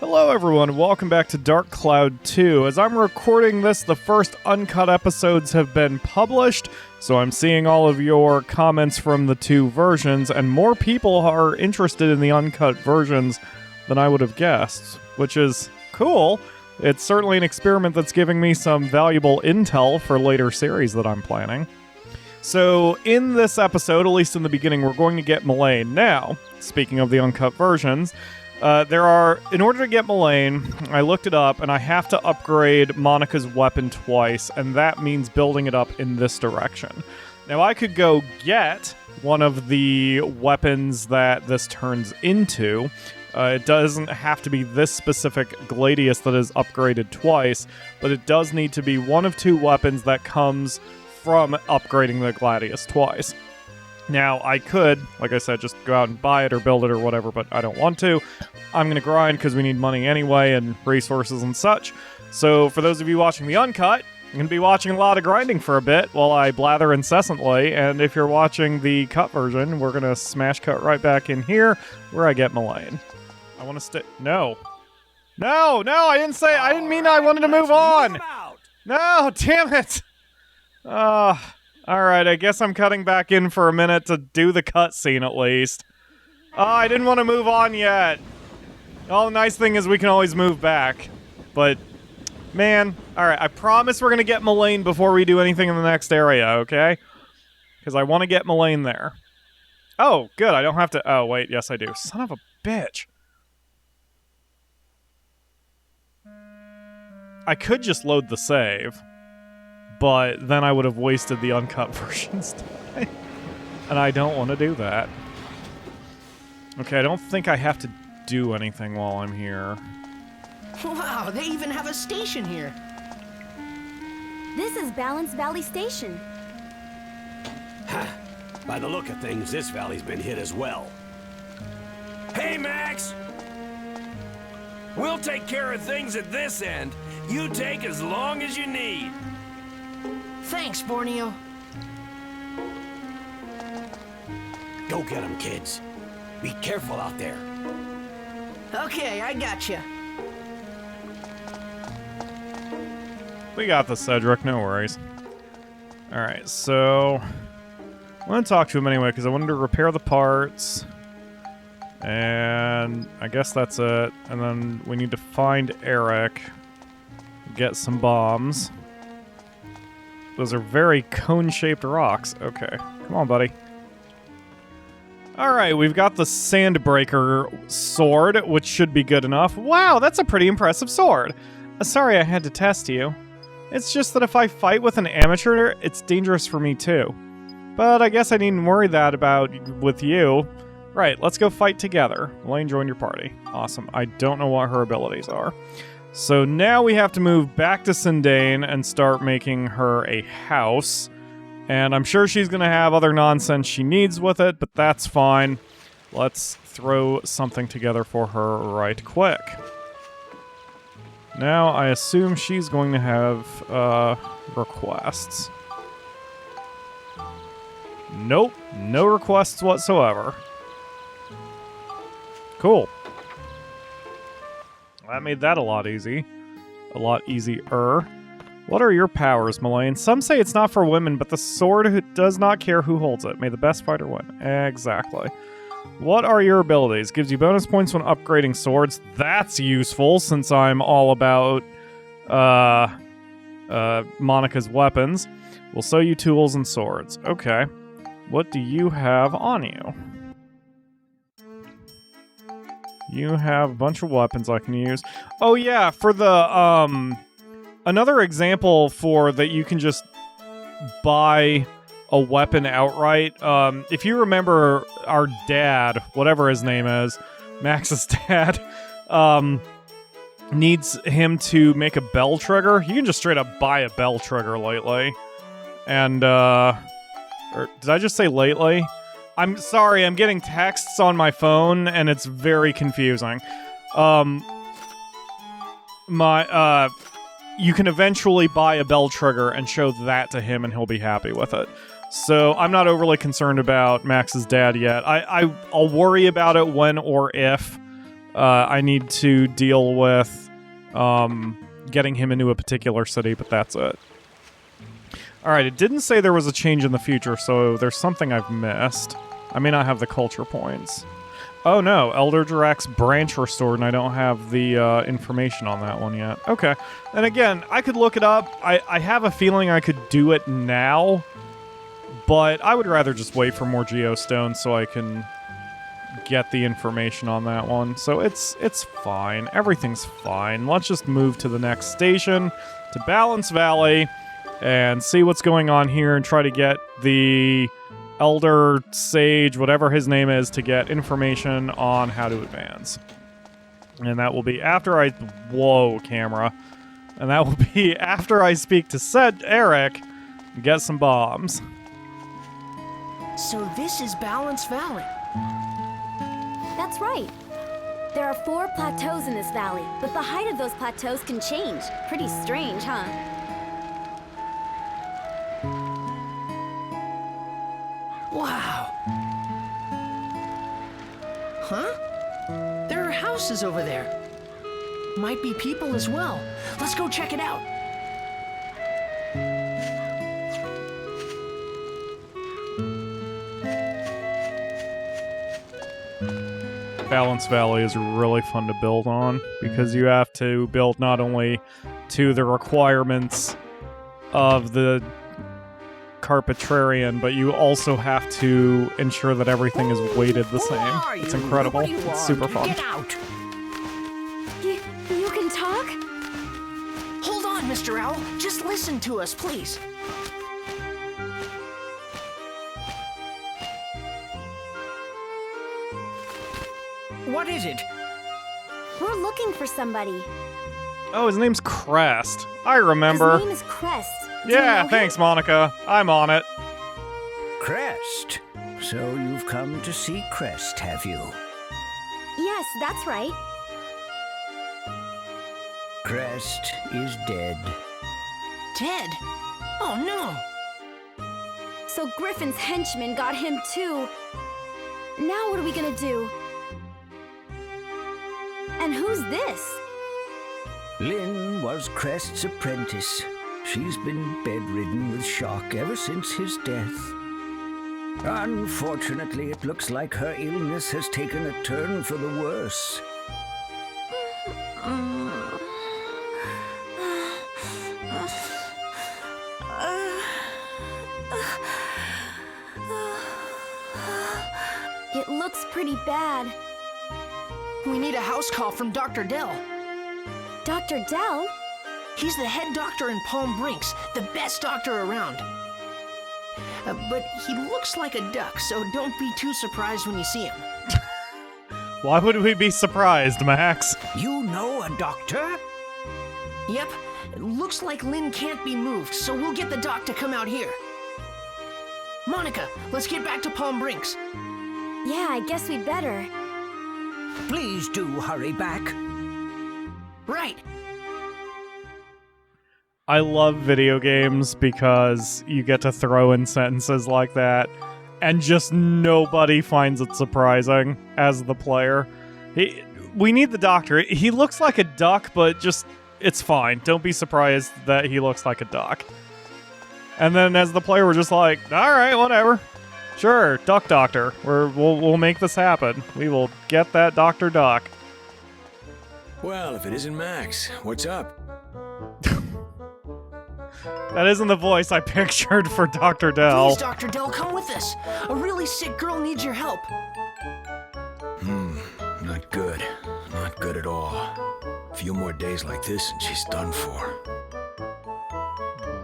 Hello everyone, welcome back to Dark Cloud 2. As I'm recording this, the first uncut episodes have been published, so I'm seeing all of your comments from the two versions, and more people are interested in the uncut versions than I would have guessed, which is cool. It's certainly an experiment that's giving me some valuable intel for later series that I'm planning. So in this episode, at least in the beginning, we're going to get Mullane. Now, speaking of the uncut versions, in order to get Mullane, I looked it up, and I have to upgrade Monica's weapon twice, and that means building it up in this direction. Now, I could go get one of the weapons that this turns into. It doesn't have to be this specific Gladius that is upgraded twice, but it does need to be one of two weapons that comes from upgrading the Gladius twice. Now, I could, like I said, just go out and buy it or build it or whatever, but I don't want to. I'm going to grind because we need money anyway and resources and such. So for those of you watching the uncut, I'm going to be watching a lot of grinding for a bit while I blather incessantly. And if you're watching the cut version, we're going to smash cut right back in here where I get Mullane. I want to stay... No, I didn't mean I wanted to move on. No, damn it. Alright, I guess I'm cutting back in for a minute to do the cutscene at least. I didn't want to move on yet. Well, the nice thing is we can always move back. But, man, alright, I promise we're going to get Mullane before we do anything in the next area, okay? Because I want to get Mullane there. Oh, good, I don't have to... Oh, wait, yes I do. Son of a bitch. I could just load the save. But then I would have wasted the uncut versions. And I don't want to do that. Okay, I don't think I have to do anything while I'm here. Wow, they even have a station here. This is Balance Valley Station. Ha! By the look of things, this valley's been hit as well. Hey, Max! We'll take care of things at this end. You take as long as you need. Thanks, Borneo. Go get them, kids. Be careful out there. Okay, I gotcha. We got this, Cedric, no worries. Alright, so... I'm going to talk to him anyway, because I wanted to repair the parts. And I guess that's it. And then we need to find Eric. Get some bombs. Those are very cone-shaped rocks. Okay. Come on, buddy. Alright, we've got the Sandbreaker sword, which should be good enough. Wow, that's a pretty impressive sword. Sorry I had to test you. It's just that if I fight with an amateur, it's dangerous for me too. But I guess I needn't worry that about with you. Right, let's go fight together. Mullane, join your party. Awesome. I don't know what her abilities are. So now we have to move back to Sindane and start making her a house. And I'm sure she's going to have other nonsense she needs with it, but that's fine. Let's throw something together for her right quick. Now I assume she's going to have requests. Nope, no requests whatsoever. Cool. That made that a lot easy. A lot easier. What are your powers, Mullane? Some say it's not for women, but the sword does not care who holds it. May the best fighter win. Exactly. What are your abilities? Gives you bonus points when upgrading swords. That's useful, since I'm all about Monica's weapons. Will sew you tools and swords. Okay. What do you have on you? You have a bunch of weapons I can use. Oh yeah, for the, another example for that you can just buy a weapon outright. If you remember our dad, whatever his name is, Max's dad, needs him to make a bell trigger. You can just straight up buy a bell trigger lately. And, or did I just say lately? I'm sorry, I'm getting texts on my phone, and it's very confusing. You can eventually buy a bell trigger and show that to him, and he'll be happy with it. So I'm not overly concerned about Max's dad yet. I'll worry about it when or if I need to deal with getting him into a particular city, but that's it. Alright, it didn't say there was a change in the future, so there's something I've missed. I may not have the culture points. Oh no, Elder Direct's branch restored, and I don't have the information on that one yet. Okay. And again, I could look it up. I have a feeling I could do it now, but I would rather just wait for more geostones so I can get the information on that one. So it's fine. Everything's fine. Let's just move to the next station, to Balance Valley, and see what's going on here and try to get the Elder Sage, whatever his name is, to get information on how to advance. And that will be after I... Whoa, camera. And that will be after I speak to said Eric and get some bombs. So this is Balance Valley. That's right. There are 4 plateaus in this valley, but the height of those plateaus can change. Pretty strange, huh? Wow. Huh? There are houses over there. Might be people as well. Let's go check it out. Balance Valley is really fun to build on because you have to build not only to the requirements of the Carpetrarian, but you also have to ensure that everything is weighted the same. It's incredible. It's super fun. Get out! You can talk? Hold on, Mr. Owl. Just listen to us, please. What is it? We're looking for somebody. Oh, his name's Crest. I remember. His name is Crest. Do you know Yeah, him? thanks, Monica. I'm on it. Crest. So you've come to see Crest, have you? Yes, that's right. Crest is dead. Dead? Oh no! So Griffin's henchmen got him too. Now what are we gonna do? And who's this? Lynn was Crest's apprentice. She's been bedridden with shock ever since his death. Unfortunately, it looks like her illness has taken a turn for the worse. It looks pretty bad. We need a house call from Dr. Dell. Dr. Dell? He's the head doctor in Palm Brinks, the best doctor around. But he looks like a duck, so don't be too surprised when you see him. Why would we be surprised, Max? You know a doctor? Yep, it looks like Lynn can't be moved, so we'll get the doc to come out here. Monica, let's get back to Palm Brinks. Yeah, I guess we'd better. Please do hurry back. Right. I love video games because you get to throw in sentences like that, and just nobody finds it surprising as the player. We need the doctor. He looks like a duck, but just, it's fine. Don't be surprised that he looks like a duck. And then as the player, we're just like, all right, whatever. Sure, Duck Doctor. We'll make this happen. We will get that Dr. Duck. Well, if it isn't Max, what's up? That isn't the voice I pictured for Dr. Dell. Please, Dr. Dell, come with us. A really sick girl needs your help. Not good. Not good at all. A few more days like this and she's done for.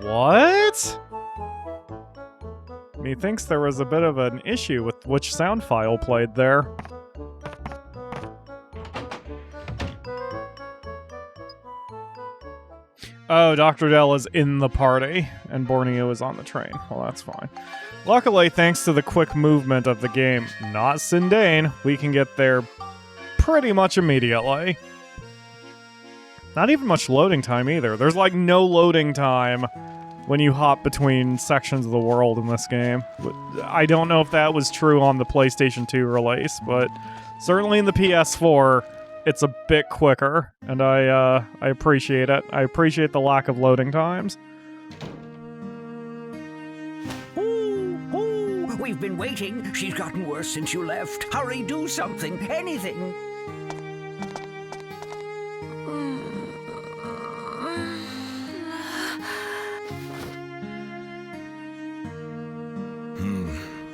What? Methinks there was a bit of an issue with which sound file played there. Oh, Dr. Dell is in the party, and Borneo is on the train. Well, that's fine. Luckily, thanks to the quick movement of the game, not Sindane, we can get there pretty much immediately. Not even much loading time either. There's like no loading time when you hop between sections of the world in this game. I don't know if that was true on the PlayStation 2 release, but certainly in the PS4, it's a bit quicker, and I appreciate it. I appreciate the lack of loading times. Ooh, we've been waiting. She's gotten worse since you left. Hurry, do something, anything.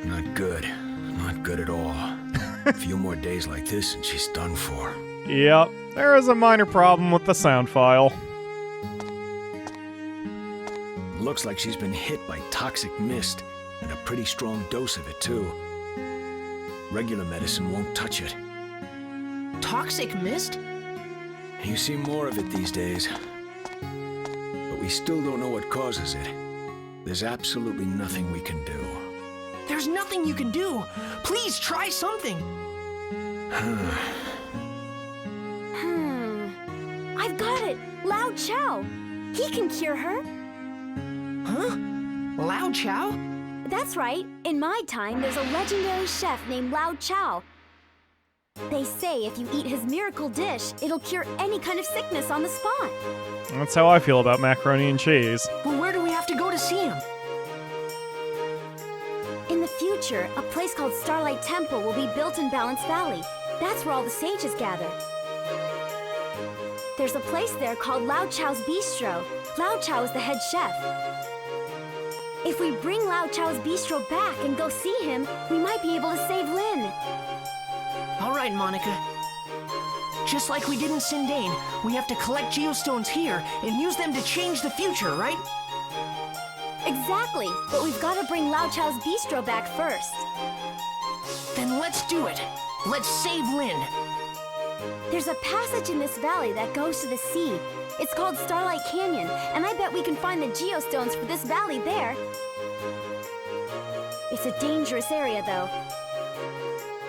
Not good. Not good at all. A few more days like this and she's done for. Yep, there is a minor problem with the sound file. Looks like she's been hit by toxic mist, and a pretty strong dose of it, too. Regular medicine won't touch it. Toxic mist? You see more of it these days. But we still don't know what causes it. There's absolutely nothing we can do. There's nothing you can do. Please try something. I've got it! Lao Chow! He can cure her! Huh? Lao Chow? That's right. In my time, there's a legendary chef named Lao Chow. They say if you eat his miracle dish, it'll cure any kind of sickness on the spot. That's how I feel about macaroni and cheese. Well, where do we have to go to see him? In the future, a place called Starlight Temple will be built in Balance Valley. That's where all the sages gather. There's a place there called Lao Chow's Bistro. Lao Chow is the head chef. If we bring Lao Chow's Bistro back and go see him, we might be able to save Lin. All right, Monica. Just like we did in Sindane, we have to collect geostones here and use them to change the future, right? Exactly, but we've got to bring Lao Chow's Bistro back first. Then let's do it. Let's save Lin. There's a passage in this valley that goes to the sea. It's called Starlight Canyon, and I bet we can find the geostones for this valley there. It's a dangerous area, though.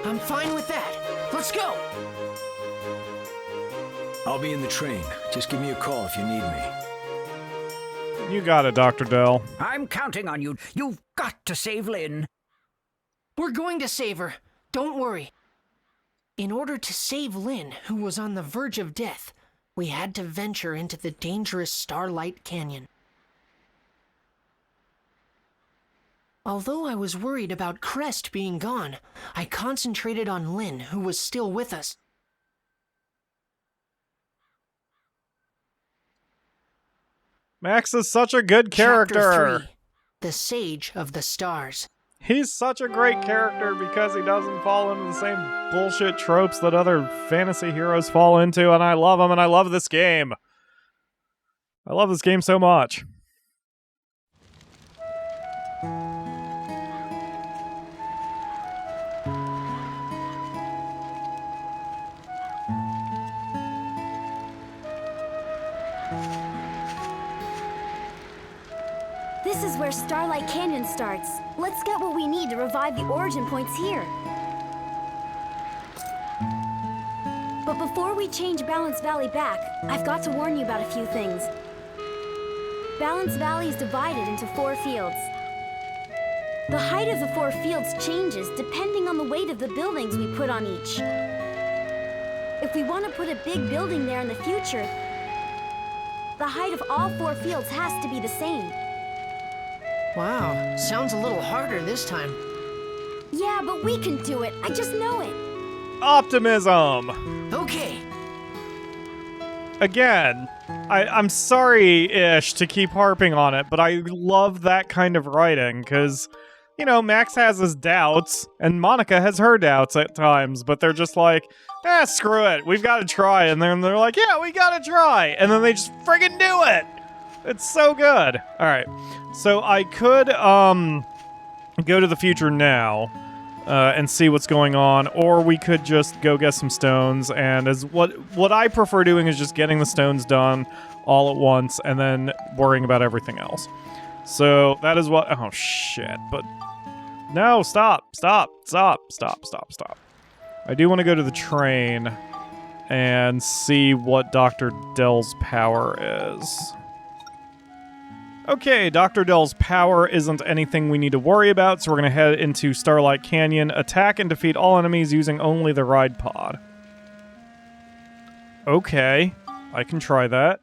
I'm fine with that. Let's go. I'll be in the train. Just give me a call if you need me. You got it, Dr. Dell. I'm counting on you. You've got to save Lin. We're going to save her. Don't worry. In order to save Lin, who was on the verge of death, we had to venture into the dangerous Starlight Canyon. Although I was worried about Crest being gone, I concentrated on Lin, who was still with us. Max is such a good character. Chapter 3, The Sage of the Stars. He's such a great character because he doesn't fall into the same bullshit tropes that other fantasy heroes fall into, and I love him, and I love this game. I love this game so much. This is where Starlight Canyon starts. Let's get what we need to revive the origin points here. But before we change Balance Valley back, I've got to warn you about a few things. Balance Valley is divided into 4 fields. The height of the 4 fields changes depending on the weight of the buildings we put on each. If we want to put a big building there in the future, the height of all 4 fields has to be the same. Wow, sounds a little harder this time. Yeah, but we can do it. I just know it. Optimism! Okay. Again, I'm sorry-ish to keep harping on it, but I love that kind of writing, because, you know, Max has his doubts, and Monica has her doubts at times, but they're just like, screw it, we've got to try, and then they're like, yeah, we got to try, and then they just friggin' do it! It's so good! Alright, so I could, go to the future now, and see what's going on, or we could just go get some stones, and as what I prefer doing is just getting the stones done all at once, and then worrying about everything else. So, that is what... Oh, shit, but... No, stop. I do want to go to the train and see what Dr. Dell's power is. Okay, Dr. Dell's power isn't anything we need to worry about, so we're going to head into Starlight Canyon, attack and defeat all enemies using only the ride pod. Okay, I can try that.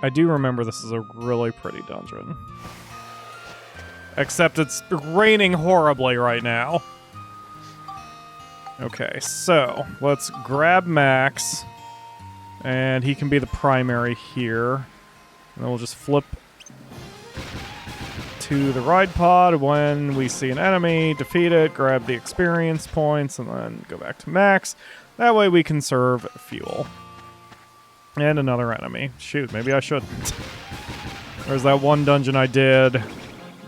I do remember this is a really pretty dungeon. Except it's raining horribly right now. Okay, so let's grab Max. And he can be the primary here. And then we'll just flip to the ride pod when we see an enemy, defeat it, grab the experience points, and then go back to Max. That way we conserve fuel. And another enemy. Shoot, maybe I shouldn't. There's that one dungeon I did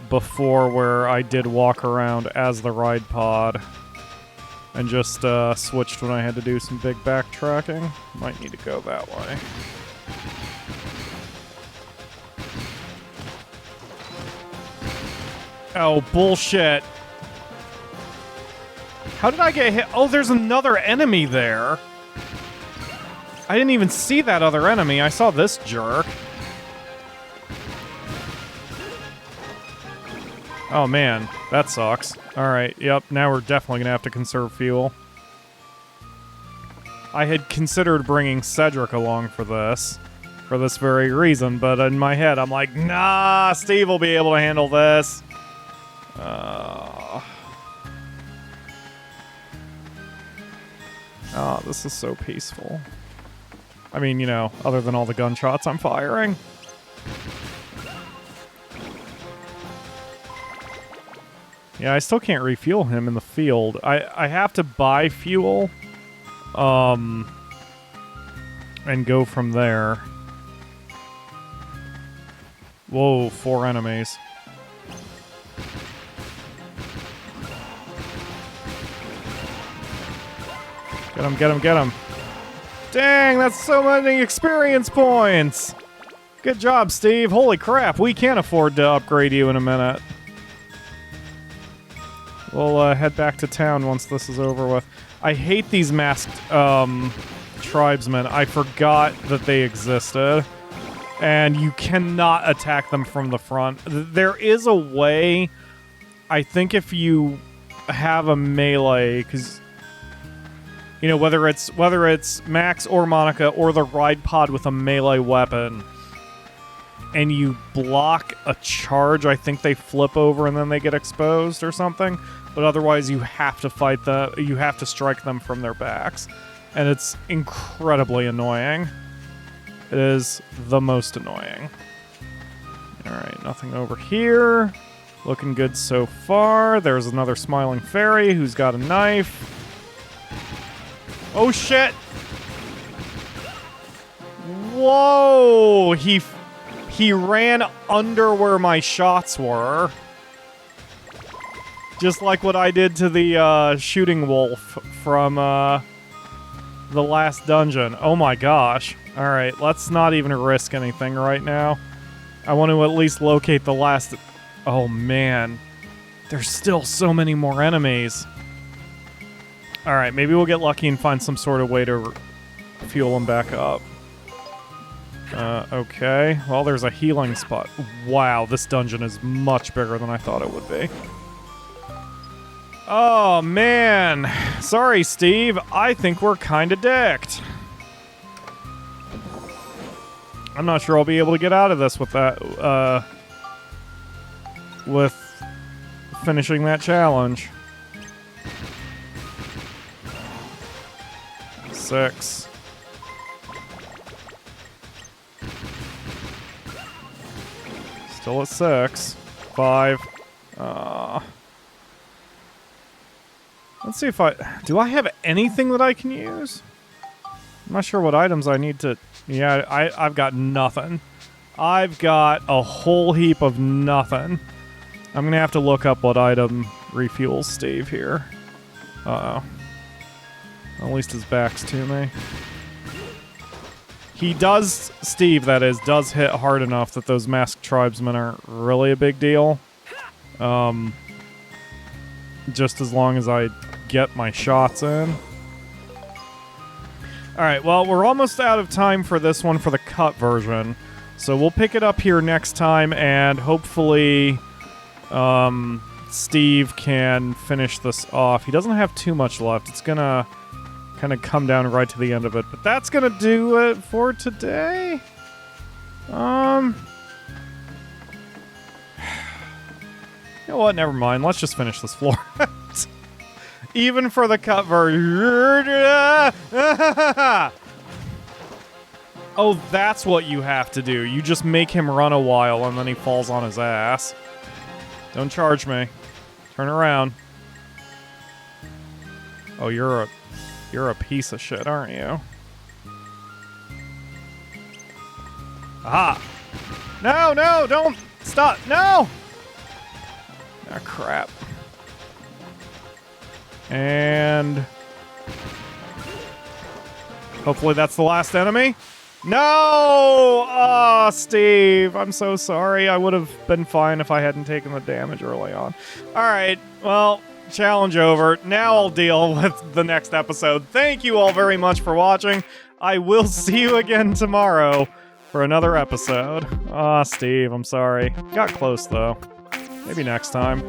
before where I did walk around as the ride pod. And just switched when I had to do some big backtracking. Might need to go that way. Oh, bullshit. How did I get hit? Oh, there's another enemy there. I didn't even see that other enemy. I saw this jerk. Oh, man. That sucks. Alright, yep. Now we're definitely going to have to conserve fuel. I had considered bringing Cedric along for this very reason, but in my head, I'm like, nah, Steve will be able to handle this. Oh, this is so peaceful. I mean, you know, other than all the gunshots I'm firing. Yeah, I still can't refuel him in the field. I have to buy fuel, and go from there. Whoa, 4 enemies. Get him, get him, get him. Dang, that's so many experience points! Good job, Steve. Holy crap, we can't afford to upgrade you in a minute. We'll head back to town once this is over with. I hate these masked tribesmen. I forgot that they existed. And you cannot attack them from the front. There is a way, I think if you have a melee, because, you know, whether it's Max or Monica or the ride pod with a melee weapon, and you block a charge, I think they flip over and then they get exposed or something. But otherwise, you have to fight you have to strike them from their backs. And it's incredibly annoying. It is the most annoying. Alright, nothing over here. Looking good so far. There's another smiling fairy who's got a knife. Oh shit! Whoa! He ran under where my shots were. Just like what I did to the shooting wolf from the last dungeon. Oh my gosh. Alright, let's not even risk anything right now. I want to at least locate the last... Oh man. There's still so many more enemies. Alright, maybe we'll get lucky and find some sort of way to fuel them back up. Okay. Well, there's a healing spot. Wow, this dungeon is much bigger than I thought it would be. Oh, man. Sorry, Steve. I think we're kinda dicked. I'm not sure I'll be able to get out of this with that, with finishing that challenge. 6. Still at 6. 5. Let's see if do I have anything that I can use? I'm not sure what items I need to... Yeah, I've got nothing. I've got a whole heap of nothing. I'm gonna have to look up what item refuels Steve here. Uh-oh. At least his back's to me. He does, Steve, that is, does hit hard enough that those masked tribesmen aren't really a big deal. Just as long as I get my shots in. Alright, well, we're almost out of time for this one for the cut version. So we'll pick it up here next time and hopefully Steve can finish this off. He doesn't have too much left. It's gonna kind of come down right to the end of it. But that's gonna do it for today. You know what? Never mind. Let's just finish this floor. Even for the cut version. Oh, that's what you have to do. You just make him run a while and then he falls on his ass. Don't charge me. Turn around. Oh, you're a piece of shit, aren't you? Aha! No, no, don't stop. No! Ah, crap. And hopefully that's the last enemy. No! Oh, Steve, I'm so sorry. I would have been fine if I hadn't taken the damage early on. All right, well, challenge over. Now I'll deal with the next episode. Thank you all very much for watching. I will see you again tomorrow for another episode. Ah, Steve, I'm sorry. Got close, though. Maybe next time.